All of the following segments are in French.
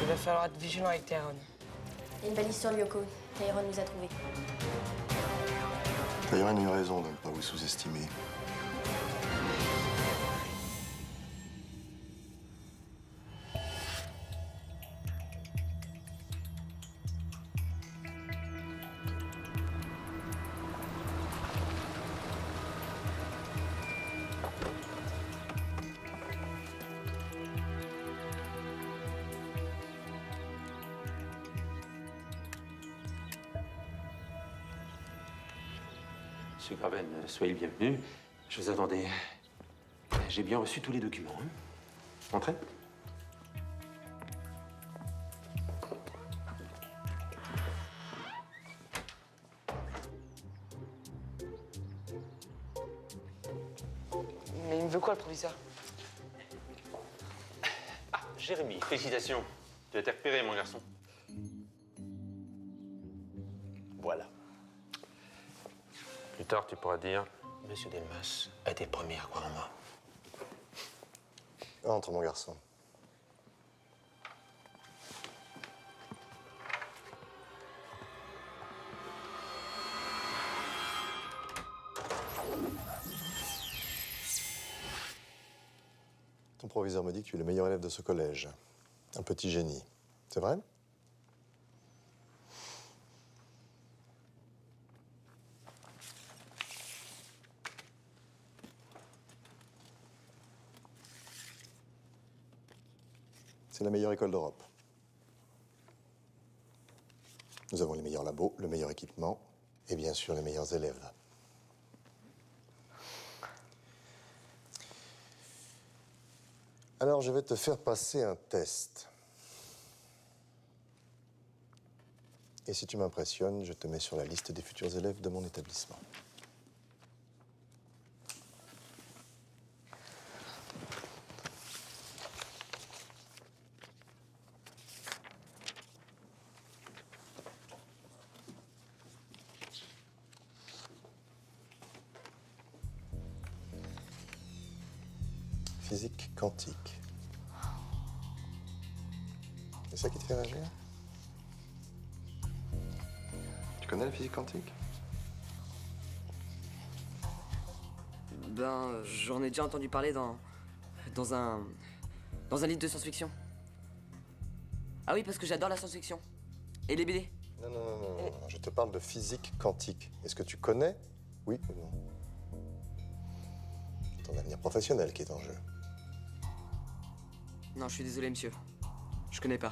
Il va falloir être vigilant avec Tyrone. Il y a une balise sur Lyoko. Tyrone nous a trouvés. Tyrone a eu raison de ne pas vous sous-estimer. Monsieur Graven, soyez le bienvenu. Je vous attendais. J'ai bien reçu tous les documents. Hein. Entrez. Mais il me veut quoi, le proviseur? Ah, Jérémy, félicitations. Tu as été repéré, mon garçon. Voilà. Plus tard, tu pourras dire, Monsieur Delmas a été le premier à croire en moi. Entre, mon garçon. Ton proviseur me dit que tu es le meilleur élève de ce collège. Un petit génie. C'est vrai? C'est la meilleure école d'Europe. Nous avons les meilleurs labos, le meilleur équipement et bien sûr les meilleurs élèves là. Alors je vais te faire passer un test. Et si tu m'impressionnes, je te mets sur la liste des futurs élèves de mon établissement. Physique quantique. C'est ça qui te fait réagir? Tu connais la physique quantique? Ben, j'en ai déjà entendu parler dans un livre de science-fiction. Ah oui, parce que j'adore la science-fiction. Et les BD. Non, non, non, non, non, je te parle de physique quantique. Est-ce que tu connais? Oui ou non? C'est ton avenir professionnel qui est en jeu. Non, je suis désolé, monsieur. Je connais pas.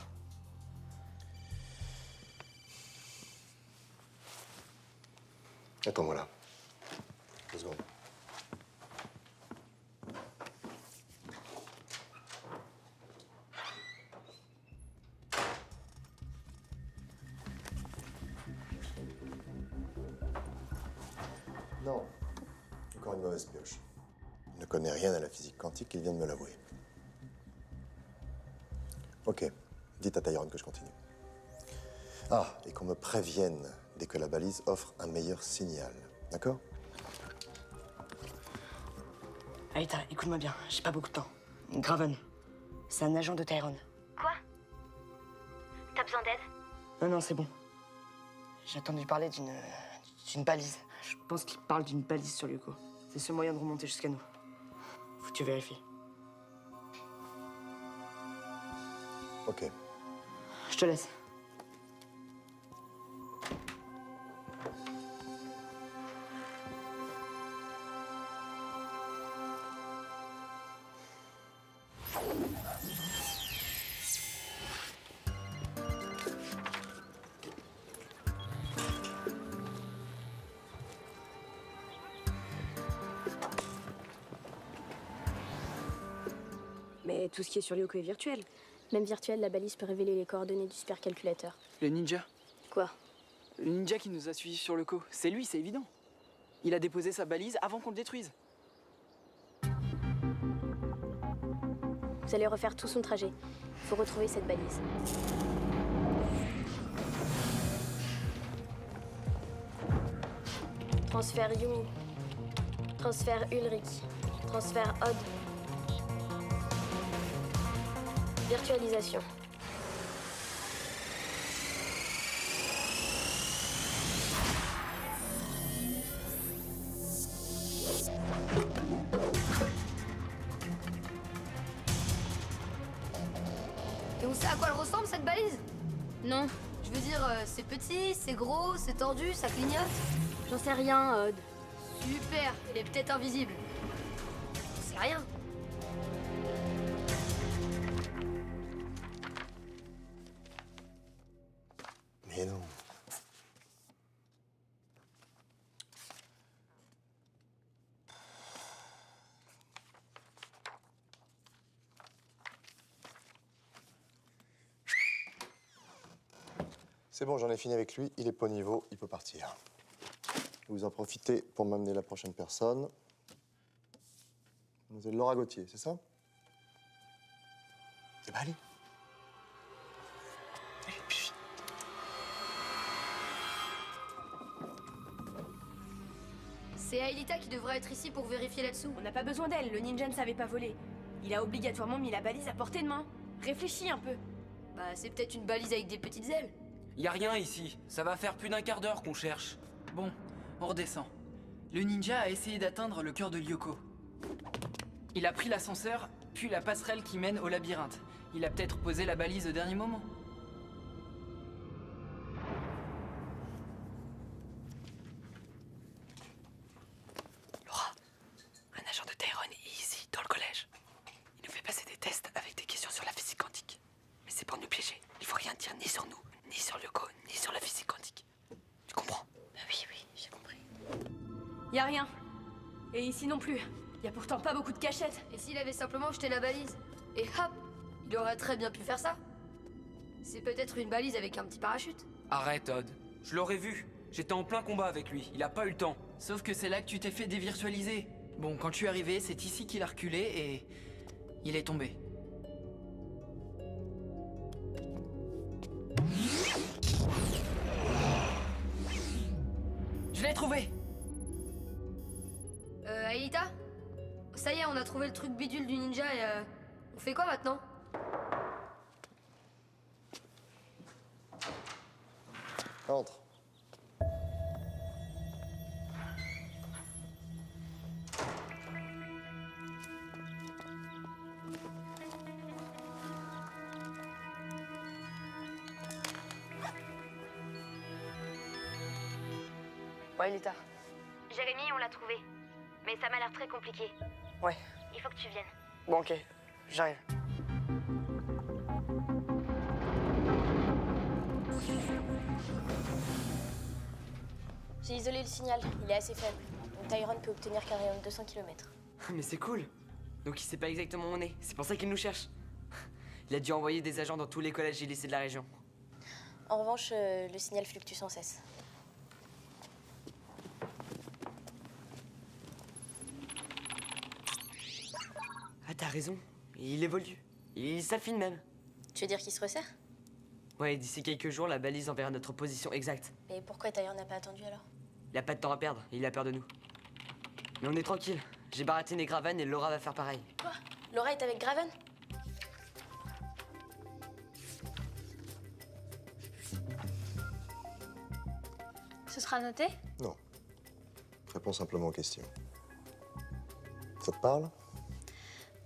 Attends-moi là. 2 secondes. Non. Encore une mauvaise pioche. Il ne connaît rien à la physique quantique, il vient de me l'avouer. Ok. Dites à Tyrone que je continue. Ah, et qu'on me prévienne dès que la balise offre un meilleur signal. D'accord? Aïta, écoute-moi bien, j'ai pas beaucoup de temps. Graven, c'est un agent de Tyrone. Quoi? T'as besoin d'aide? Non, non, c'est bon. J'ai entendu parler d'une balise. Je pense qu'il parle d'une balise sur Lyoko. C'est le seul moyen de remonter jusqu'à nous. Faut que tu vérifies. Ok. Je te laisse. Mais tout ce qui est sur Lyoko est virtuel. Même virtuel, la balise peut révéler les coordonnées du supercalculateur. Le ninja. Quoi? Le ninja qui nous a suivis sur le co. C'est lui, c'est évident. Il a déposé sa balise avant qu'on le détruise. Vous allez refaire tout son trajet. Il faut retrouver cette balise. Transfert Yumi. Transfert Ulrich. Transfert Odd. Virtualisation. Et on sait à quoi elle ressemble, cette balise? Non, Je veux dire, c'est petit, c'est gros, c'est tordu, ça clignote. j'en sais rien, Odd. Super, elle est peut-être invisible. C'est rien. Mais non. C'est bon, j'en ai fini avec lui. Il est pas au niveau, il peut partir. Vous en profitez pour m'amener la prochaine personne. Vous êtes Laura Gauthier, c'est ça? Eh ben allez. Allez, puis. C'est Aelita qui devrait être ici pour vérifier là-dessous. On n'a pas besoin d'elle, le ninja ne savait pas voler. Il a obligatoirement mis la balise à portée de main. Réfléchis un peu. Bah, c'est peut-être une balise avec des petites ailes. Y a rien ici. Ça va faire plus d'un quart d'heure qu'on cherche. Bon, on redescend. Le ninja a essayé d'atteindre le cœur de Lyoko. Il a pris l'ascenseur, puis la passerelle qui mène au labyrinthe. Il a peut-être posé la balise au dernier moment. Laura, un agent de Tyrone est ici, dans le collège. Il nous fait passer des tests avec des questions sur la physique quantique. Mais c'est pour nous piéger. Il faut rien dire ni sur nous, ni sur Lyoko, ni sur la physique quantique. Tu comprends? Oui, j'ai compris. Y a rien. Et ici non plus. Y a pourtant pas beaucoup de cachettes. Et s'il avait simplement jeté la balise? Et hop, il aurait très bien pu faire ça. C'est peut-être une balise avec un petit parachute. Arrête, Odd. Je l'aurais vu. J'étais en plein combat avec lui. Il a pas eu le temps. Sauf que c'est là que tu t'es fait dévirtualiser. Bon, quand je suis arrivé, c'est ici qu'il a reculé et... il est tombé. Je l'ai trouvé! Aelita? Ça y est, on a trouvé le truc bidule du ninja et on fait quoi maintenant? Entre. Ouais, Lita. Jérémy, on l'a trouvé. Mais ça m'a l'air très compliqué. Ouais. Il faut que tu viennes. Bon, ok. J'arrive. J'ai isolé le signal, il est assez faible. Donc Tyrone peut obtenir qu'un rayon de 200 km. Mais c'est cool. Donc il sait pas exactement où on est. C'est pour ça qu'il nous cherche. Il a dû envoyer des agents dans tous les collèges et lycées de la région. En revanche, le signal fluctue sans cesse. Ah, t'as raison. Il évolue. Il s'affine même. Tu veux dire qu'il se resserre? Ouais, d'ici quelques jours, la balise enverra notre position exacte. Mais pourquoi Tyrone n'a pas attendu alors? Il a pas de temps à perdre, il a peur de nous. Mais on est tranquille. J'ai baratiné Graven et Laura va faire pareil. Quoi? Laura est avec Graven? Ce sera noté? Non. Réponds simplement aux questions. Ça te parle?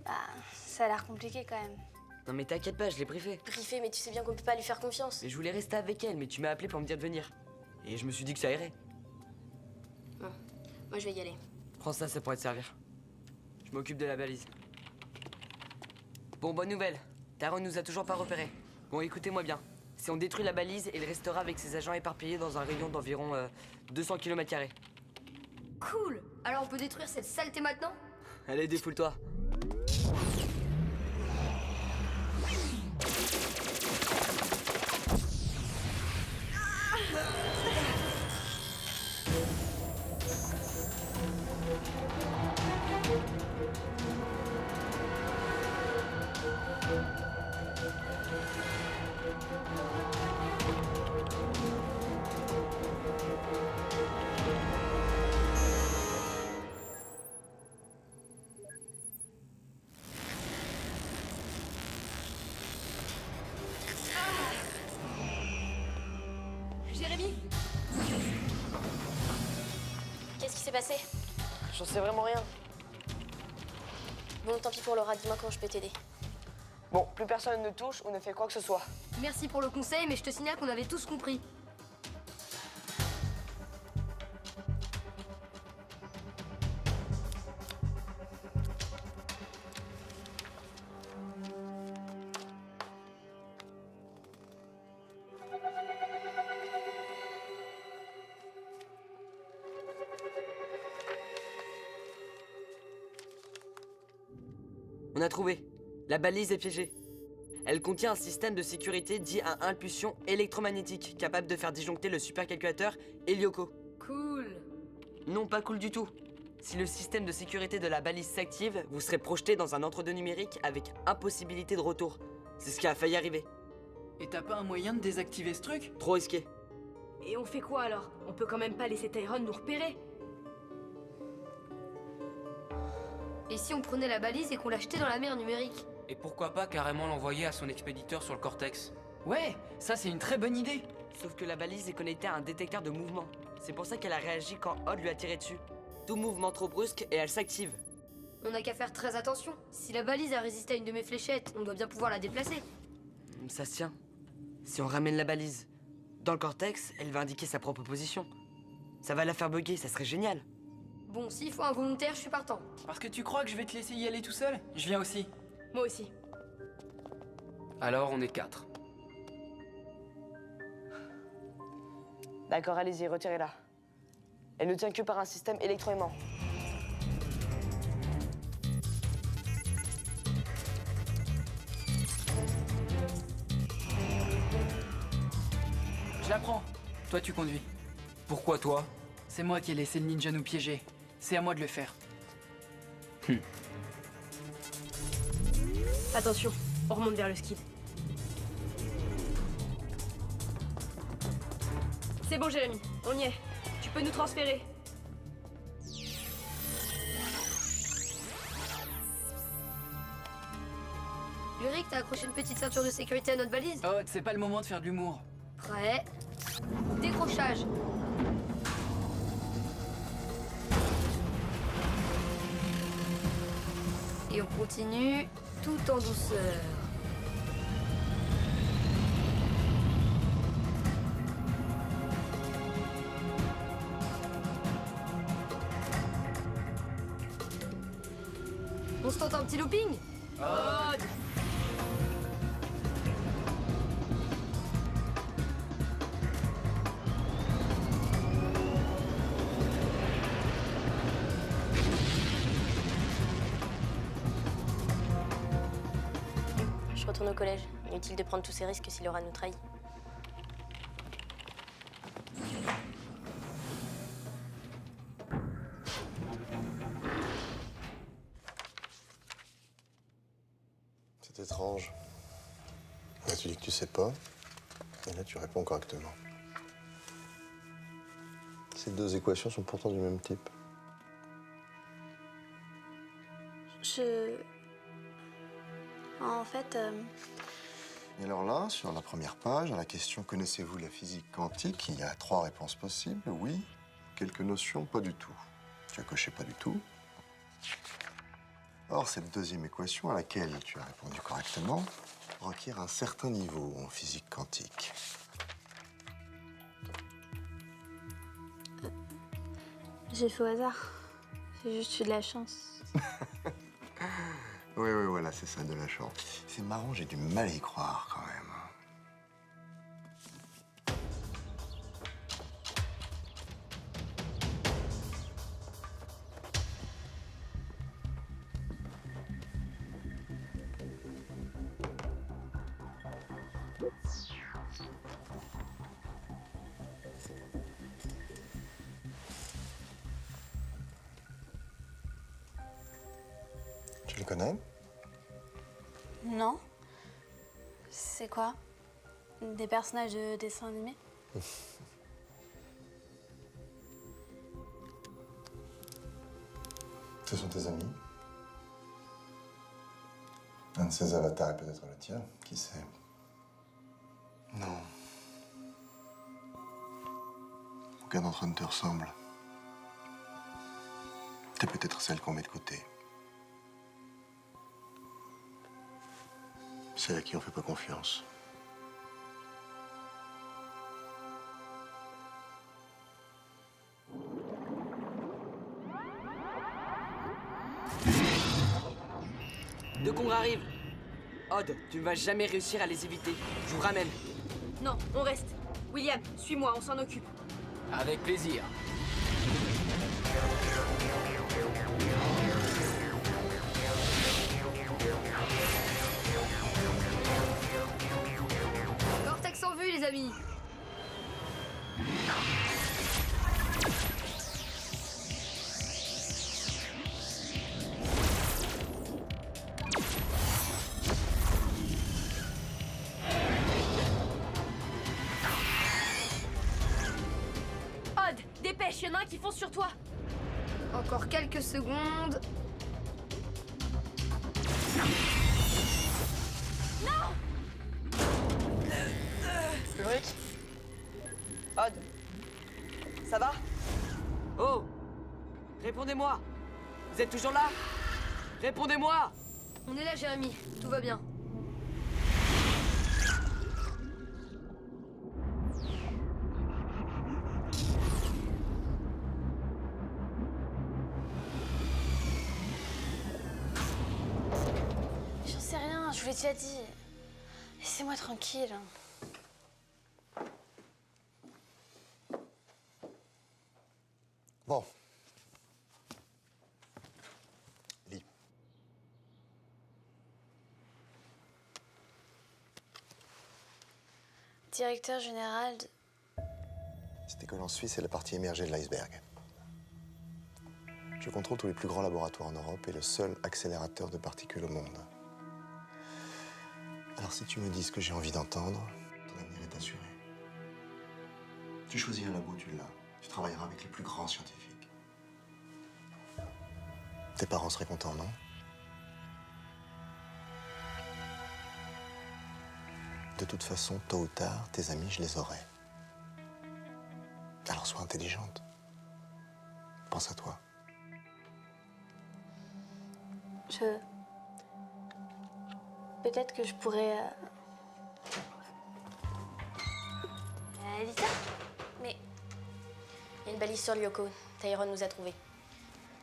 Bah, ça a l'air compliqué quand même. Non mais t'inquiète pas, je l'ai briefé. Briefé, mais tu sais bien qu'on peut pas lui faire confiance. Et je voulais rester avec elle, mais tu m'as appelé pour me dire de venir. Et je me suis dit que ça irait. Moi, je vais y aller. Prends ça, ça pourrait te servir. Je m'occupe de la balise. Bon, bonne nouvelle. Tyrone nous a toujours pas repérés. Bon, écoutez-moi bien. Si on détruit la balise, il restera avec ses agents éparpillés dans un rayon d'environ 200 km². Cool! Alors on peut détruire cette saleté maintenant? Allez, défoule-toi. Jérémy? Qu'est-ce qui s'est passé? J'en sais vraiment rien. Bon, tant pis pour Laura, dis-moi comment je peux t'aider. Bon, plus personne ne touche ou ne fait quoi que ce soit. Merci pour le conseil, mais je te signale qu'on avait tous compris. On a trouvé. La balise est piégée. Elle contient un système de sécurité dit à impulsion électromagnétique, capable de faire disjoncter le supercalculateur et Lyoko. Cool. Non, pas cool du tout. Si le système de sécurité de la balise s'active, vous serez projeté dans un entre-deux numérique avec impossibilité de retour. C'est ce qui a failli arriver. Et t'as pas un moyen de désactiver ce truc? Trop risqué. Et on fait quoi alors? On peut quand même pas laisser Tyrone nous repérer. Et si on prenait la balise et qu'on l'achetait dans la mer numérique? Et pourquoi pas carrément l'envoyer à son expéditeur sur le Cortex? Ouais, ça c'est une très bonne idée. Sauf que la balise est connectée à un détecteur de mouvement. C'est pour ça qu'elle a réagi quand Odd lui a tiré dessus. Tout mouvement trop brusque et elle s'active. On n'a qu'à faire très attention. Si la balise a résisté à une de mes fléchettes, on doit bien pouvoir la déplacer. Ça se tient. Si on ramène la balise dans le Cortex, elle va indiquer sa propre position. Ça va la faire bugger, ça serait génial. Bon, s'il faut un volontaire, je suis partant. Parce que tu crois que je vais te laisser y aller tout seul? Je viens aussi. Moi aussi. Alors on est 4. D'accord, allez-y, retirez-la. Elle ne tient que par un système électroaimant. Je la prends. Toi tu conduis. Pourquoi toi? C'est moi qui ai laissé le ninja nous piéger. C'est à moi de le faire. Attention, on remonte vers le skid. C'est bon, Jérémy, on y est. Tu peux nous transférer. Ulrich, t'as accroché une petite ceinture de sécurité à notre balise? Oh, c'est pas le moment de faire de l'humour. Prêt. Décrochage. Et on continue tout en douceur. On se tente un petit looping? Je retourne au collège. Inutile de prendre tous ces risques si Laura nous trahit. C'est étrange. Là, tu dis que tu sais pas, et là, tu réponds correctement. Ces deux équations sont pourtant du même type. En fait, Et alors là, sur la première page, à la question « Connaissez-vous la physique quantique ?», il y a 3 réponses possibles. Oui, quelques notions, pas du tout. Tu as coché pas du tout. Or, cette deuxième équation, à laquelle tu as répondu correctement, requiert un certain niveau en physique quantique. j'ai fait au hasard. J'ai juste eu de la chance. Oui, voilà, c'est ça, de la chance. C'est marrant, j'ai du mal à y croire, quand même. Tu le connais? Non. C'est quoi? Des personnages de dessins animés? Ce sont tes amis. Un de ces avatars est peut-être le tien, qui sait? Non. Aucun d'entre eux ne te ressemble. T'es peut-être celle qu'on met de côté. C'est à qui on fait pas confiance. Deux cons arrivent. Odd, tu ne vas jamais réussir à les éviter. Je vous ramène. Non, on reste. William, suis-moi, on s'en occupe. Avec plaisir. Cortex en vue, les amis. Odd, dépêche, y'en a un qui fonce sur toi. Encore quelques secondes. Ulrich? Odd? Ça va? Oh! Répondez-moi! Vous êtes toujours là? Répondez-moi! On est là, Jérémy. Tout va bien. J'en sais rien, je vous l'ai déjà dit. Laissez-moi tranquille. Bon. Lis. Directeur général de... Cette école en Suisse est la partie émergée de l'iceberg. Je contrôle tous les plus grands laboratoires en Europe et le seul accélérateur de particules au monde. Alors si tu me dis ce que j'ai envie d'entendre, ton avenir est assuré. Tu choisis un labo, tu l'as. Tu travailleras avec les plus grands scientifiques. Tes parents seraient contents, non? De toute façon, tôt ou tard, tes amis, je les aurai. Alors sois intelligente. Pense à toi. Peut-être que je pourrais... Alita? Mais... Il y a une balise sur Lyoko. Tyrone nous a trouvés.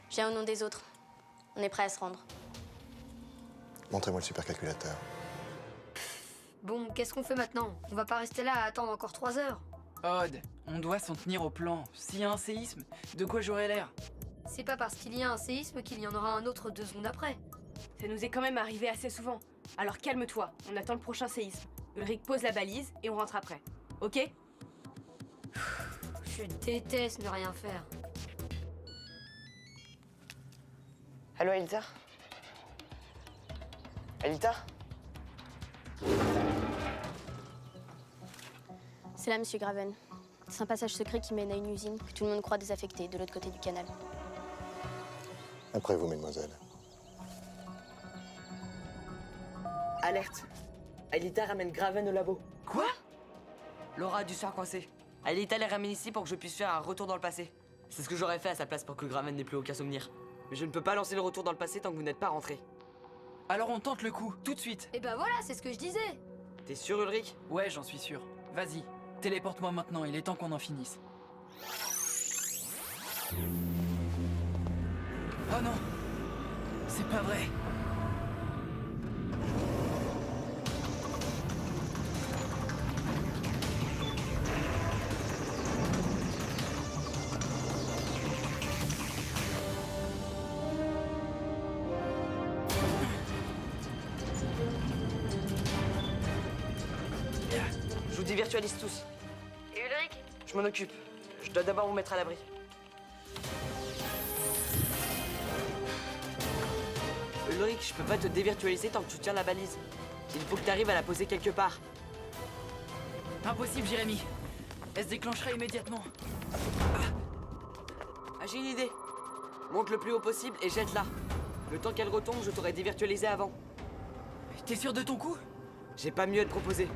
Je viens au nom des autres. On est prêts à se rendre. Montrez-moi le supercalculateur. Bon, qu'est-ce qu'on fait maintenant? On va pas rester là à attendre encore 3 heures. Odd, on doit s'en tenir au plan. S'il y a un séisme, de quoi j'aurai l'air? C'est pas parce qu'il y a un séisme qu'il y en aura un autre 2 secondes après. Ça nous est quand même arrivé assez souvent. Alors calme-toi, on attend le prochain séisme. Ulrich pose la balise et on rentre après. Ok? Je déteste ne rien faire. Allô, Alita? Alita? C'est là, Monsieur Graven. C'est un passage secret qui mène à une usine que tout le monde croit désaffectée, de l'autre côté du canal. Après vous, mesdemoiselles. Alerte! Alita ramène Graven au labo. Quoi? Laura a dû se faire coincer. Alita les ramène ici pour que je puisse faire un retour dans le passé. C'est ce que j'aurais fait à sa place pour que Graven n'ait plus aucun souvenir. Mais je ne peux pas lancer le retour dans le passé tant que vous n'êtes pas rentré. Alors on tente le coup, tout de suite. Et ben voilà, c'est ce que je disais. T'es sûr, Ulrich? Ouais, j'en suis sûr. Vas-y, téléporte-moi maintenant, il est temps qu'on en finisse. Oh non! C'est pas vrai! Je vous dévirtualise tous. Et Ulrich? Je m'en occupe. Je dois d'abord vous mettre à l'abri. Ulrich, je peux pas te dévirtualiser tant que tu tiens la balise. Il faut que tu arrives à la poser quelque part. Impossible, Jérémy. Elle se déclenchera immédiatement. Ah, j'ai une idée. Monte le plus haut possible et jette-la. Le temps qu'elle retombe, je t'aurais dévirtualisé avant. T'es sûr de ton coup? J'ai pas mieux à te proposer.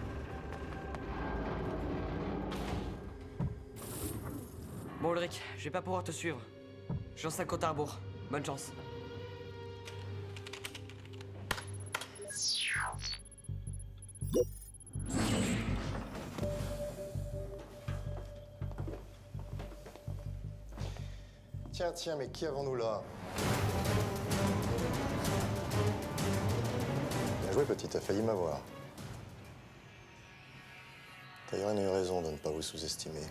Bon, Ulrich, je vais pas pouvoir te suivre. Je lance un compte à rebours. Bonne chance. tiens, mais qui avons-nous là? Bien joué, petit, t'as failli m'avoir. Tyrone a eu raison de ne pas vous sous-estimer.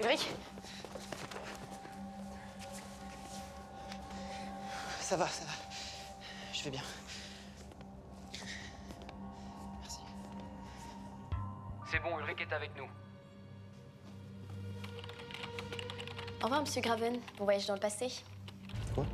Ulrich? Ça va, ça va. Je vais bien. Merci. C'est bon, Ulrich est avec nous. Au revoir, Monsieur Graven. Bon voyage dans le passé. Quoi?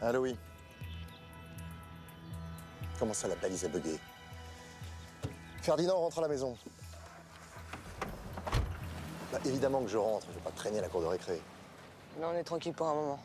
Allô, oui. Comment ça, la balise a bugué? Ferdinand, rentre à la maison. Bah, évidemment que je rentre, je vais pas traîner à la cour de récré. Là, on est tranquille pour un moment.